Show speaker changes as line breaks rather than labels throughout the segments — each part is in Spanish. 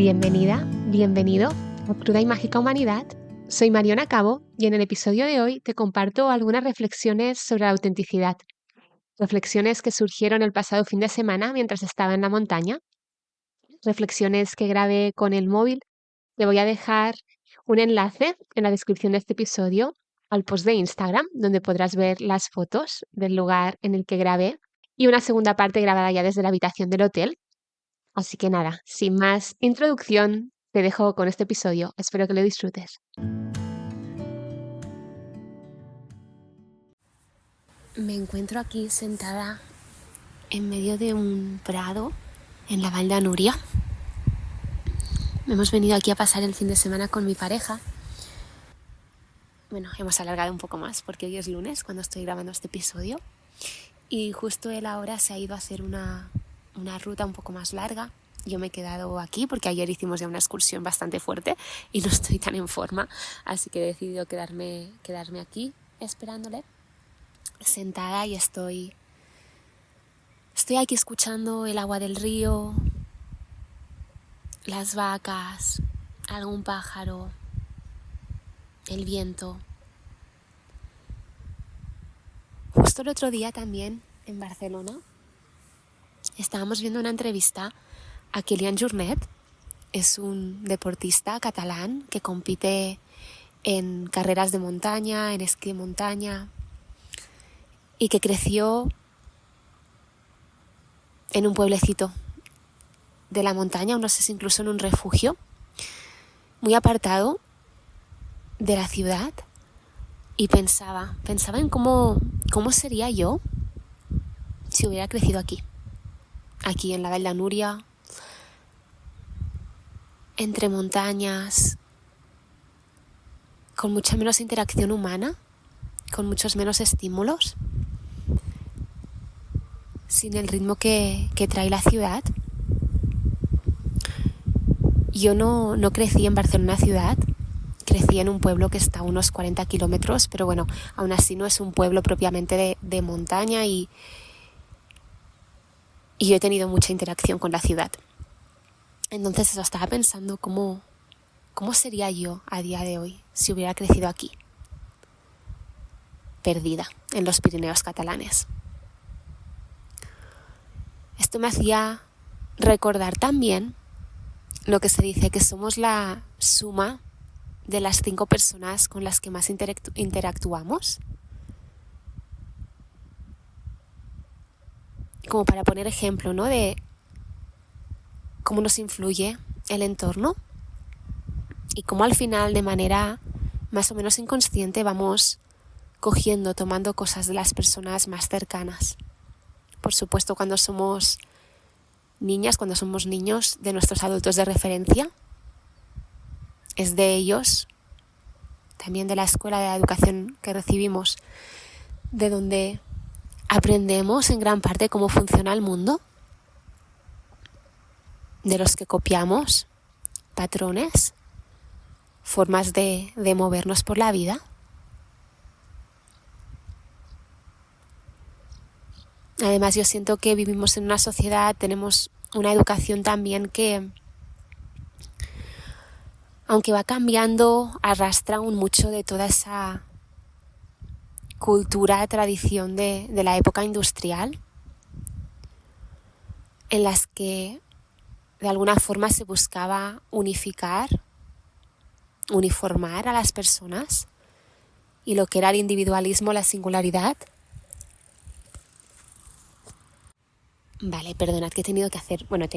Bienvenida, bienvenido a Cruda y Mágica Humanidad. Soy Mariona Cabo y en el episodio de hoy te comparto algunas reflexiones sobre la autenticidad. Reflexiones que surgieron el pasado fin de semana mientras estaba en la montaña. Reflexiones que grabé con el móvil. Te voy a dejar un enlace en la descripción de este episodio al post de Instagram, donde podrás ver las fotos del lugar en el que grabé y una segunda parte grabada ya desde la habitación del hotel. Así que nada, sin más introducción, te dejo con este episodio. Espero que lo disfrutes. Me encuentro aquí sentada en medio de un prado en la Vall de Núria. Hemos venido aquí a pasar el fin de semana con mi pareja. Bueno, hemos alargado un poco más porque hoy es lunes cuando estoy grabando este episodio. Y justo él ahora se ha ido a hacer una ruta un poco más larga. Yo me he quedado aquí porque ayer hicimos ya una excursión bastante fuerte y no estoy tan en forma. Así que he decidido quedarme aquí esperándole, sentada, y estoy aquí escuchando el agua del río, las vacas, algún pájaro, el viento. Justo el otro día también en Barcelona estábamos viendo una entrevista a Kilian Jornet. Es un deportista catalán que compite en carreras de montaña, en esquí de montaña, y que creció en un pueblecito de la montaña, o no sé si incluso en un refugio, muy apartado de la ciudad, y pensaba en cómo sería yo si hubiera crecido aquí en la Vall de Núria, entre montañas, con mucha menos interacción humana, con muchos menos estímulos, sin el ritmo que trae la ciudad. Yo no crecí en Barcelona ciudad, crecí en un pueblo que está a unos 40 kilómetros, pero bueno, aún así no es un pueblo propiamente de montaña, y yo he tenido mucha interacción con la ciudad. Entonces estaba pensando cómo sería yo a día de hoy si hubiera crecido aquí, perdida en los Pirineos catalanes. Esto me hacía recordar también lo que se dice, que somos la suma de las 5 personas con las que más interactuamos. Como para poner ejemplo, ¿no?, de cómo nos influye el entorno y cómo al final, de manera más o menos inconsciente, vamos tomando cosas de las personas más cercanas. Por supuesto, cuando somos niñas, cuando somos niños, de nuestros adultos de referencia, es de ellos, también de la escuela, de la educación que recibimos, de donde aprendemos en gran parte cómo funciona el mundo, de los que copiamos patrones, formas de movernos por la vida. Además, yo siento que vivimos en una sociedad, tenemos una educación también que, aunque va cambiando, arrastra aún mucho de toda esa cultura, tradición de la época industrial, en las que de alguna forma se buscaba uniformar a las personas, y lo que era el individualismo, la singularidad. Vale, perdonad que he tenido que hacer... Bueno,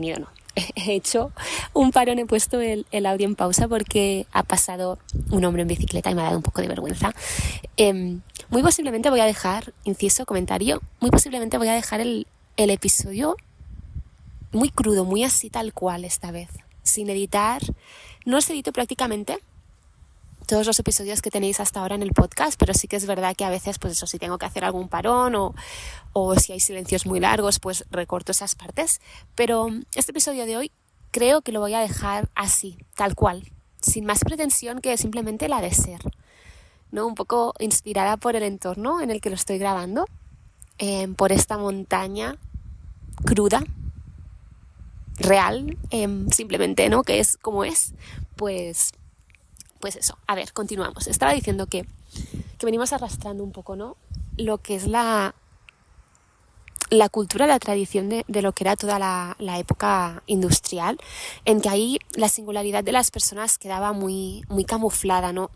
he hecho un parón, he puesto el audio en pausa porque ha pasado un hombre en bicicleta y me ha dado un poco de vergüenza. Muy posiblemente voy a dejar, inciso, comentario, muy posiblemente voy a dejar el episodio muy crudo, muy así tal cual esta vez, sin editar. No os edito prácticamente todos los episodios que tenéis hasta ahora en el podcast, pero sí que es verdad que a veces, pues eso, si tengo que hacer algún parón o si hay silencios muy largos, pues recorto esas partes. Pero este episodio de hoy creo que lo voy a dejar así, tal cual, sin más pretensión que simplemente la de ser, ¿no? Un poco inspirada por el entorno en el que lo estoy grabando, por esta montaña cruda, real, simplemente, ¿no? Que es como es, pues eso. A ver, continuamos. Estaba diciendo que venimos arrastrando un poco, ¿no? Lo que es la cultura, la tradición de lo que era toda la época industrial, en que ahí la singularidad de las personas quedaba muy, muy camuflada, ¿no?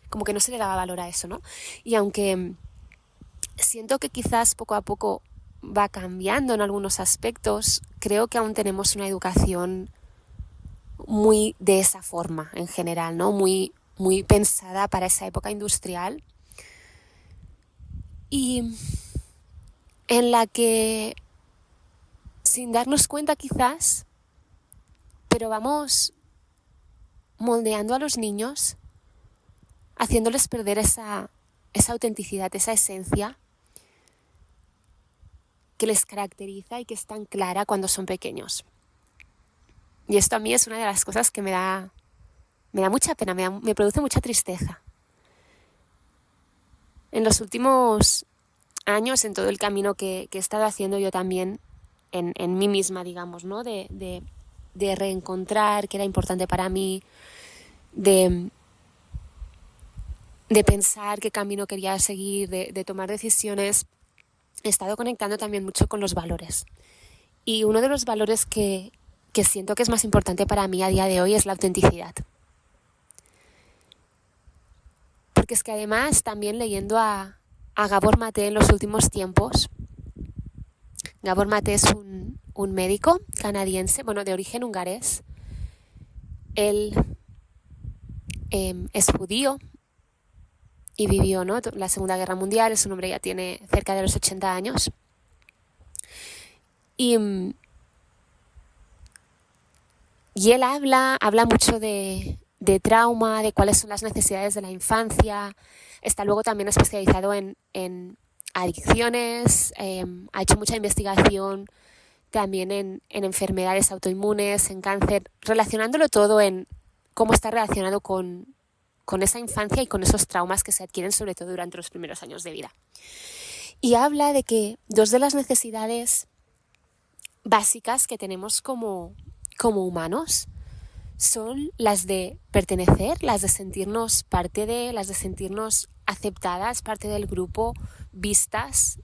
Como que no se le daba valor a eso, ¿no? Y aunque siento que quizás poco a poco va cambiando en algunos aspectos, creo que aún tenemos una educación muy de esa forma en general, ¿no? Muy, muy pensada para esa época industrial y en la que, sin darnos cuenta quizás, pero vamos moldeando a los niños, haciéndoles perder esa autenticidad, esa esencia que les caracteriza y que es tan clara cuando son pequeños. Y esto a mí es una de las cosas que me da mucha pena, me produce mucha tristeza. En los últimos años, en todo el camino que he estado haciendo yo también, en mí misma, digamos, ¿no? De reencontrar qué era importante para mí, de pensar qué camino quería seguir, de tomar decisiones, he estado conectando también mucho con los valores. Y uno de los valores que siento que es más importante para mí a día de hoy es la autenticidad. Porque es que además, también leyendo a Gabor Maté en los últimos tiempos, Gabor Maté es un médico canadiense, bueno, de origen hongarés. Él es judío y vivió, ¿no?, la Segunda Guerra Mundial. Su hombre ya tiene cerca de los 80 años. Y él habla mucho de trauma, de cuáles son las necesidades de la infancia. Está luego también especializado en adicciones, ha hecho mucha investigación también en enfermedades autoinmunes, en cáncer, relacionándolo todo en cómo está relacionado con esa infancia y con esos traumas que se adquieren sobre todo durante los primeros años de vida. Y habla de que dos de las necesidades básicas que tenemos como humanos son las de pertenecer, las de sentirnos parte de, las de sentirnos aceptadas, parte del grupo, vistas,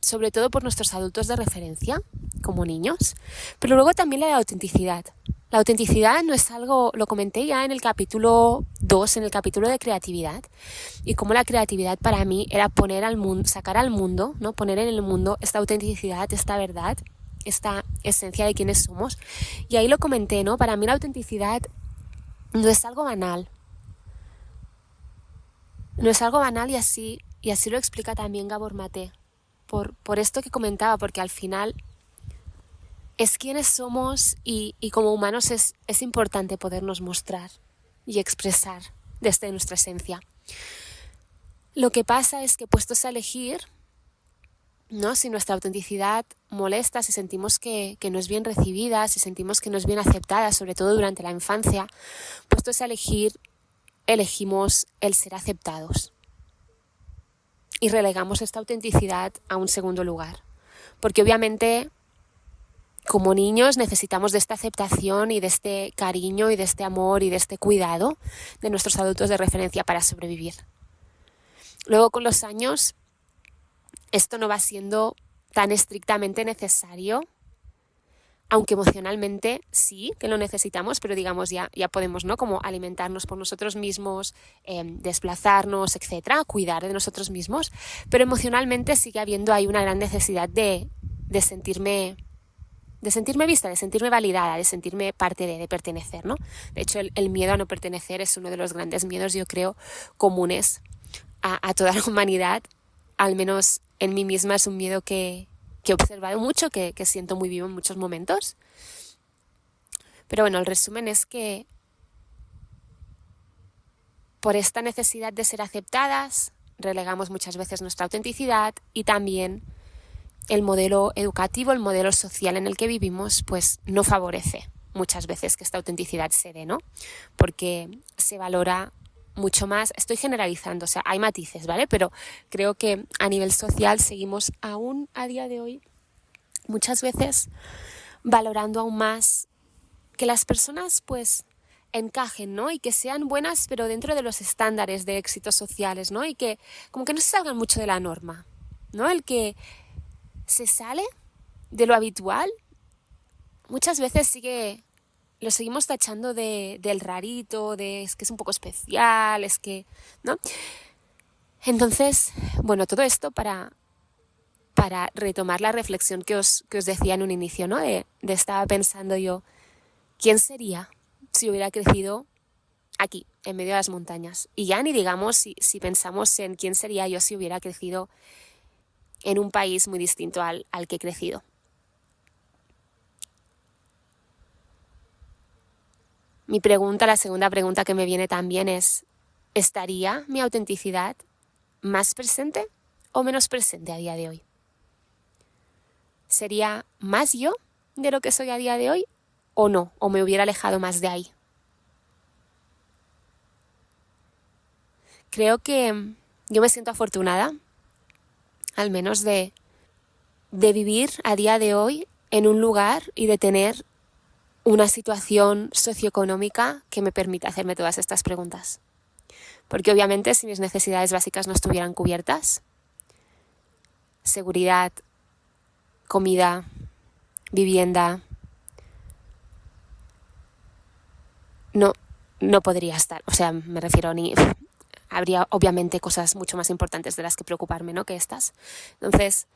sobre todo por nuestros adultos de referencia, como niños, pero luego también la de autenticidad. La autenticidad no es algo, lo comenté ya en el capítulo 2, en el capítulo de creatividad, y cómo la creatividad para mí era poner al mundo, sacar al mundo, ¿no? Poner en el mundo esta autenticidad, esta verdad, esta esencia de quiénes somos. Y ahí lo comenté, ¿no? Para mí la autenticidad no es algo banal. No es algo banal y así lo explica también Gabor Maté. Por esto que comentaba, porque al final es quienes somos y como humanos es importante podernos mostrar y expresar desde nuestra esencia. Lo que pasa es que puestos a elegir, ¿no? Si nuestra autenticidad molesta, si sentimos que no es bien recibida, si sentimos que no es bien aceptada, sobre todo durante la infancia, puestos a elegir, elegimos el ser aceptados. Y relegamos esta autenticidad a un segundo lugar. Porque obviamente, como niños, necesitamos de esta aceptación y de este cariño y de este amor y de este cuidado de nuestros adultos de referencia para sobrevivir. Luego, con los años, esto no va siendo tan estrictamente necesario, aunque emocionalmente sí que lo necesitamos, pero digamos ya podemos, ¿no?, como alimentarnos por nosotros mismos, desplazarnos, etcétera, cuidar de nosotros mismos, pero emocionalmente sigue habiendo ahí una gran necesidad de sentirme vista, de sentirme validada, de sentirme parte de pertenecer, ¿no? De hecho, el miedo a no pertenecer es uno de los grandes miedos, yo creo, comunes a toda la humanidad. Al menos en mí misma es un miedo que he observado mucho, que siento muy vivo en muchos momentos. Pero bueno, el resumen es que por esta necesidad de ser aceptadas, relegamos muchas veces nuestra autenticidad y también el modelo educativo, el modelo social en el que vivimos, pues no favorece muchas veces que esta autenticidad se dé, ¿no? Porque se valora mucho más, estoy generalizando, o sea, hay matices, ¿vale? Pero creo que a nivel social seguimos aún a día de hoy muchas veces valorando aún más que las personas pues encajen, ¿no? Y que sean buenas, pero dentro de los estándares de éxitos sociales, ¿no? Y que como que no se salgan mucho de la norma, ¿no? El que se sale de lo habitual, muchas veces lo seguimos tachando del rarito, es que es un poco especial, es que, ¿no? Entonces, bueno, todo esto para retomar la reflexión que os decía en un inicio, ¿no? Estaba pensando yo, ¿quién sería si hubiera crecido aquí, en medio de las montañas? Y ya ni digamos si pensamos en quién sería yo si hubiera crecido en un país muy distinto al que he crecido. La segunda pregunta que me viene también es, ¿estaría mi autenticidad más presente o menos presente a día de hoy? ¿Sería más yo de lo que soy a día de hoy o no? ¿O me hubiera alejado más de ahí? Creo que yo me siento afortunada, al menos de vivir a día de hoy en un lugar y de tener una situación socioeconómica que me permita hacerme todas estas preguntas. Porque obviamente si mis necesidades básicas no estuvieran cubiertas, seguridad, comida, vivienda, no podría estar. O sea, me refiero habría obviamente cosas mucho más importantes de las que preocuparme, ¿no? Que estas. Entonces,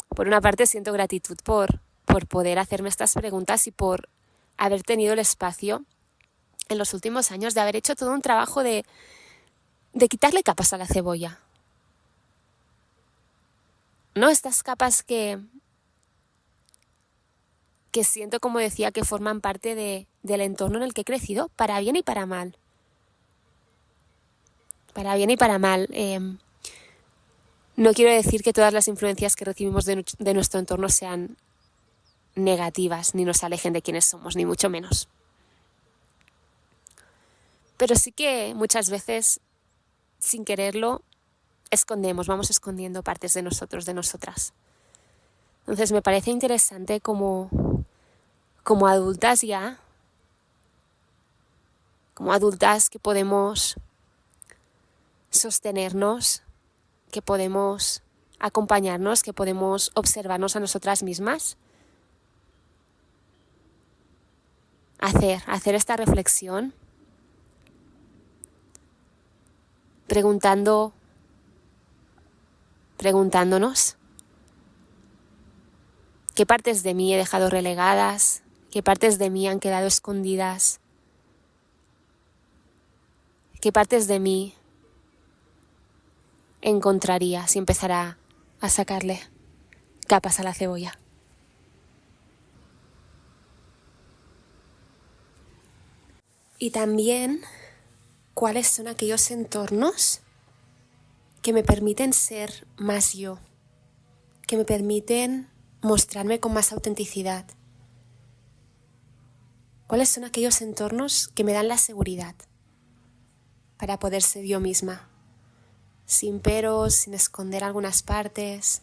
por una parte siento gratitud por poder hacerme estas preguntas y por haber tenido el espacio en los últimos años de haber hecho todo un trabajo de quitarle capas a la cebolla. ¿No? Estas capas que siento, como decía, que forman parte del entorno en el que he crecido, para bien y para mal. Para bien y para mal. No quiero decir que todas las influencias que recibimos de nuestro entorno sean negativas, ni nos alejen de quienes somos, ni mucho menos. Pero sí que muchas veces, sin quererlo, vamos escondiendo partes de nosotros, de nosotras. Entonces me parece interesante como adultas ya, como adultas que podemos sostenernos, que podemos acompañarnos, que podemos observarnos a nosotras mismas, hacer esta reflexión, preguntándonos qué partes de mí he dejado relegadas, qué partes de mí han quedado escondidas, qué partes de mí encontraría si empezara a sacarle capas a la cebolla. Y también, ¿cuáles son aquellos entornos que me permiten ser más yo? Que me permiten mostrarme con más autenticidad. ¿Cuáles son aquellos entornos que me dan la seguridad para poder ser yo misma? Sin peros, sin esconder algunas partes,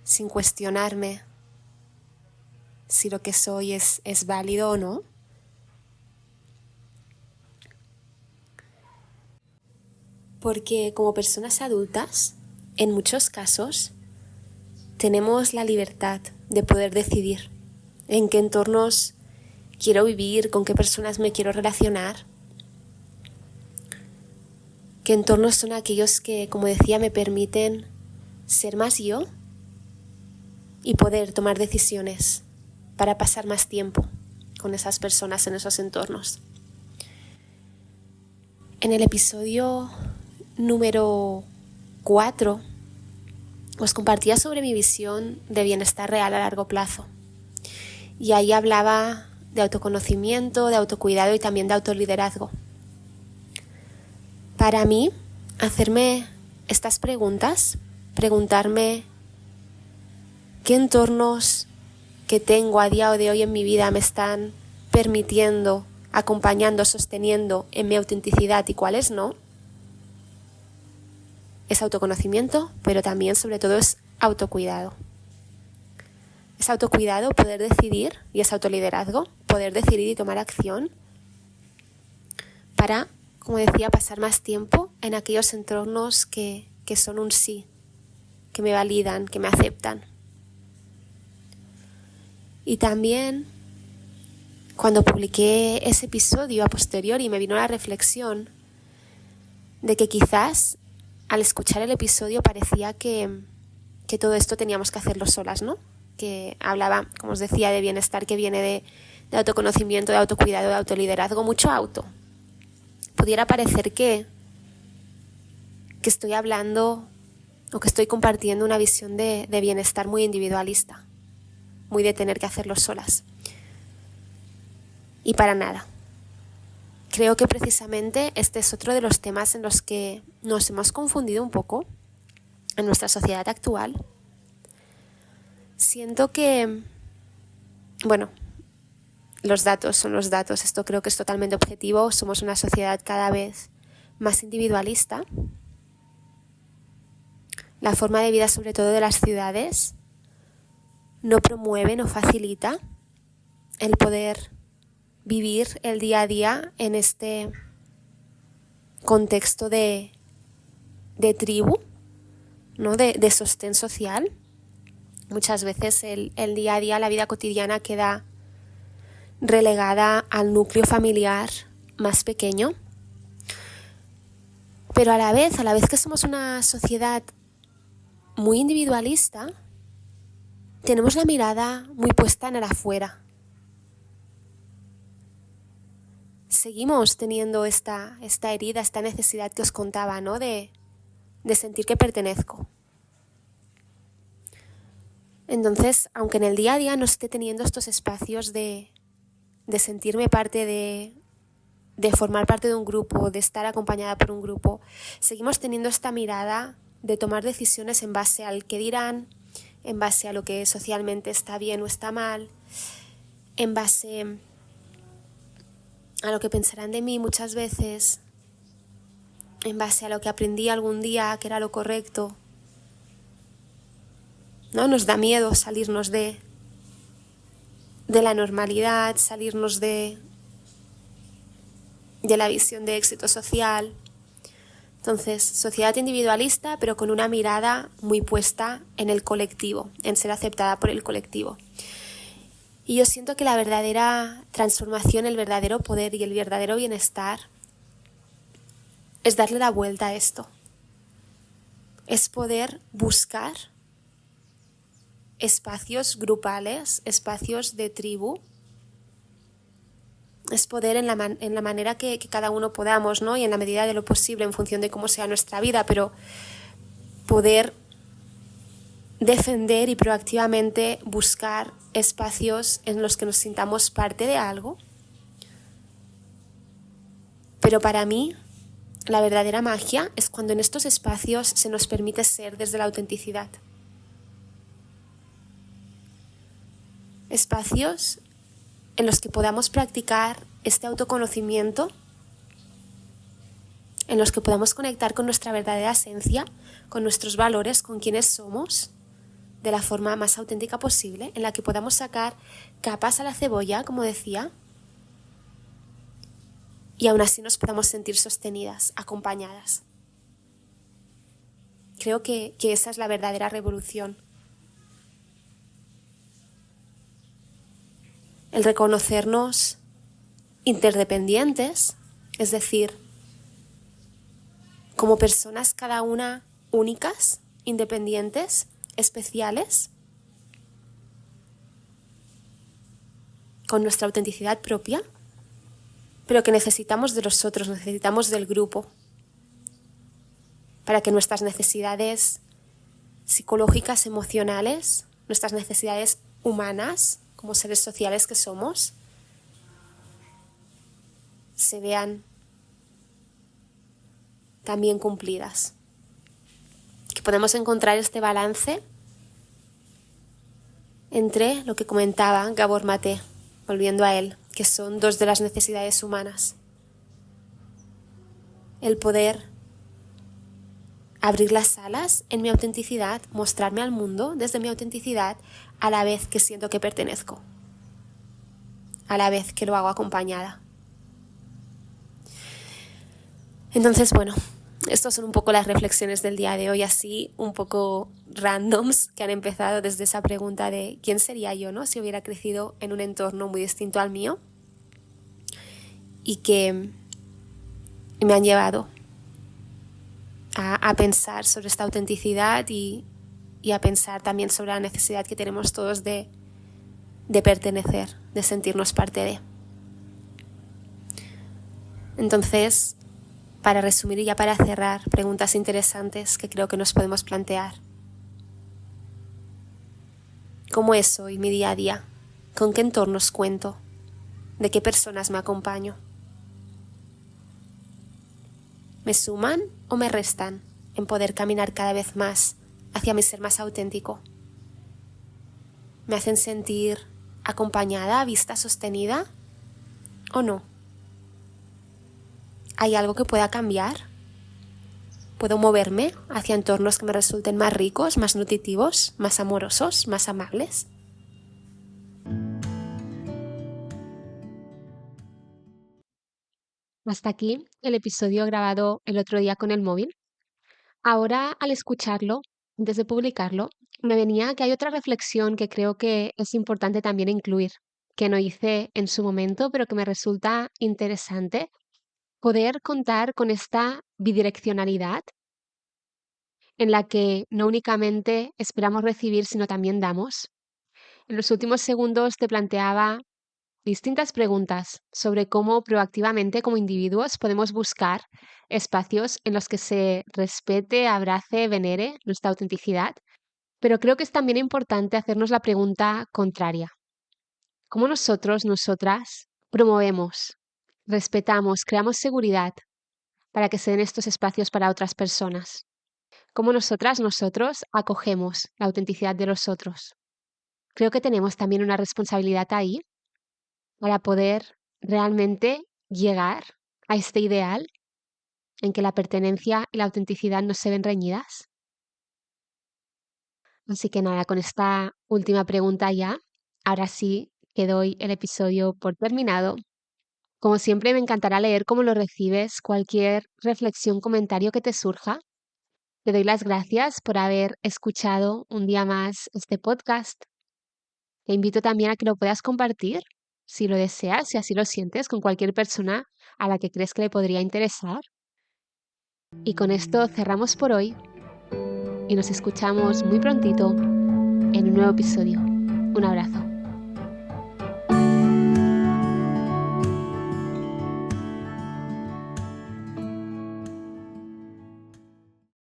sin cuestionarme si lo que soy es válido o no. Porque como personas adultas, en muchos casos, tenemos la libertad de poder decidir en qué entornos quiero vivir, con qué personas me quiero relacionar, qué entornos son aquellos que, como decía, me permiten ser más yo y poder tomar decisiones para pasar más tiempo con esas personas en esos entornos. En el episodio número 4 os compartía sobre mi visión de bienestar real a largo plazo. Y ahí hablaba de autoconocimiento, de autocuidado y también de autoliderazgo. Para mí, hacerme estas preguntas, preguntarme qué entornos que tengo a día de hoy en mi vida me están permitiendo, acompañando, sosteniendo en mi autenticidad y cuáles no, es autoconocimiento, pero también sobre todo es autocuidado. Es autocuidado, poder decidir, y es autoliderazgo, poder decidir y tomar acción para, como decía, pasar más tiempo en aquellos entornos que son un sí, que me validan, que me aceptan. Y también, cuando publiqué ese episodio a posteriori, me vino la reflexión de que quizás al escuchar el episodio parecía que todo esto teníamos que hacerlo solas, ¿no? Que hablaba, como os decía, de bienestar que viene de autoconocimiento, de autocuidado, de autoliderazgo, mucho auto. Pudiera parecer que estoy hablando o que estoy compartiendo una visión de bienestar muy individualista, muy de tener que hacerlo solas. Y para nada. Creo que precisamente este es otro de los temas en los que nos hemos confundido un poco en nuestra sociedad actual. Siento que, bueno, los datos son los datos, esto creo que es totalmente objetivo, somos una sociedad cada vez más individualista. La forma de vida, sobre todo de las ciudades, no promueve, no facilita el poder vivir el día a día en este contexto de tribu, ¿no? De sostén social. Muchas veces el día a día, la vida cotidiana queda relegada al núcleo familiar más pequeño. Pero a la vez que somos una sociedad muy individualista, tenemos la mirada muy puesta en el afuera. Seguimos teniendo esta herida, esta necesidad que os contaba, ¿no? De sentir que pertenezco. Entonces, aunque en el día a día no esté teniendo estos espacios de sentirme parte de formar parte de un grupo, de estar acompañada por un grupo, seguimos teniendo esta mirada de tomar decisiones en base al que dirán, en base a lo que socialmente está bien o está mal, en base a lo que pensarán de mí muchas veces, en base a lo que aprendí algún día que era lo correcto. ¿No? Nos da miedo salirnos de la normalidad, salirnos de la visión de éxito social. Entonces, sociedad individualista, pero con una mirada muy puesta en el colectivo, en ser aceptada por el colectivo. Y yo siento que la verdadera transformación, el verdadero poder y el verdadero bienestar es darle la vuelta a esto. Es poder buscar espacios grupales, espacios de tribu. Es poder en la manera que cada uno podamos, ¿no? Y en la medida de lo posible, en función de cómo sea nuestra vida, pero poder defender y proactivamente buscar espacios en los que nos sintamos parte de algo. Pero para mí, la verdadera magia es cuando en estos espacios se nos permite ser desde la autenticidad. Espacios en los que podamos practicar este autoconocimiento, en los que podamos conectar con nuestra verdadera esencia, con nuestros valores, con quienes somos, de la forma más auténtica posible, en la que podamos sacar capas a la cebolla, como decía, y aún así nos podamos sentir sostenidas, acompañadas. Creo que esa es la verdadera revolución. El reconocernos interdependientes, es decir, como personas cada una únicas, independientes, especiales, con nuestra autenticidad propia, pero que necesitamos de los otros, necesitamos del grupo, para que nuestras necesidades psicológicas, emocionales, nuestras necesidades humanas, como seres sociales que somos, se vean también cumplidas. Que podemos encontrar este balance entre lo que comentaba Gabor Maté, volviendo a él, que son dos de las necesidades humanas. El poder abrir las alas en mi autenticidad, mostrarme al mundo desde mi autenticidad, a la vez que siento que pertenezco, a la vez que lo hago acompañada. Entonces, bueno, estas son un poco las reflexiones del día de hoy, así un poco randoms, que han empezado desde esa pregunta de ¿quién sería yo, no? Si hubiera crecido en un entorno muy distinto al mío, y que me han llevado a pensar sobre esta autenticidad y a pensar también sobre la necesidad que tenemos todos de pertenecer, de sentirnos parte de. Entonces, para resumir y ya para cerrar, preguntas interesantes que creo que nos podemos plantear. ¿Cómo es hoy mi día a día? ¿Con qué entornos cuento? ¿De qué personas me acompaño? ¿Me suman o me restan en poder caminar cada vez más hacia mi ser más auténtico? ¿Me hacen sentir acompañada, vista, sostenida o no? ¿Hay algo que pueda cambiar? ¿Puedo moverme hacia entornos que me resulten más ricos, más nutritivos, más amorosos, más amables? Hasta aquí el episodio grabado el otro día con el móvil. Ahora, al escucharlo, antes de publicarlo, me venía que hay otra reflexión que creo que es importante también incluir, que no hice en su momento, pero que me resulta interesante poder contar con esta bidireccionalidad en la que no únicamente esperamos recibir, sino también damos. En los últimos segundos te planteaba distintas preguntas sobre cómo proactivamente como individuos podemos buscar espacios en los que se respete, abrace, venere nuestra autenticidad, pero creo que es también importante hacernos la pregunta contraria. ¿Cómo nosotros, nosotras, promovemos, respetamos, creamos seguridad para que se den estos espacios para otras personas? ¿Cómo nosotras, nosotros acogemos la autenticidad de los otros? Creo que tenemos también una responsabilidad ahí para poder realmente llegar a este ideal en que la pertenencia y la autenticidad no se ven reñidas. Así que nada, con esta última pregunta ya, ahora sí que doy el episodio por terminado. Como siempre, me encantará leer cómo lo recibes, cualquier reflexión, comentario que te surja. Te doy las gracias por haber escuchado un día más este podcast. Te invito también a que lo puedas compartir, si lo deseas, si así lo sientes, con cualquier persona a la que crees que le podría interesar. Y con esto cerramos por hoy y nos escuchamos muy prontito en un nuevo episodio.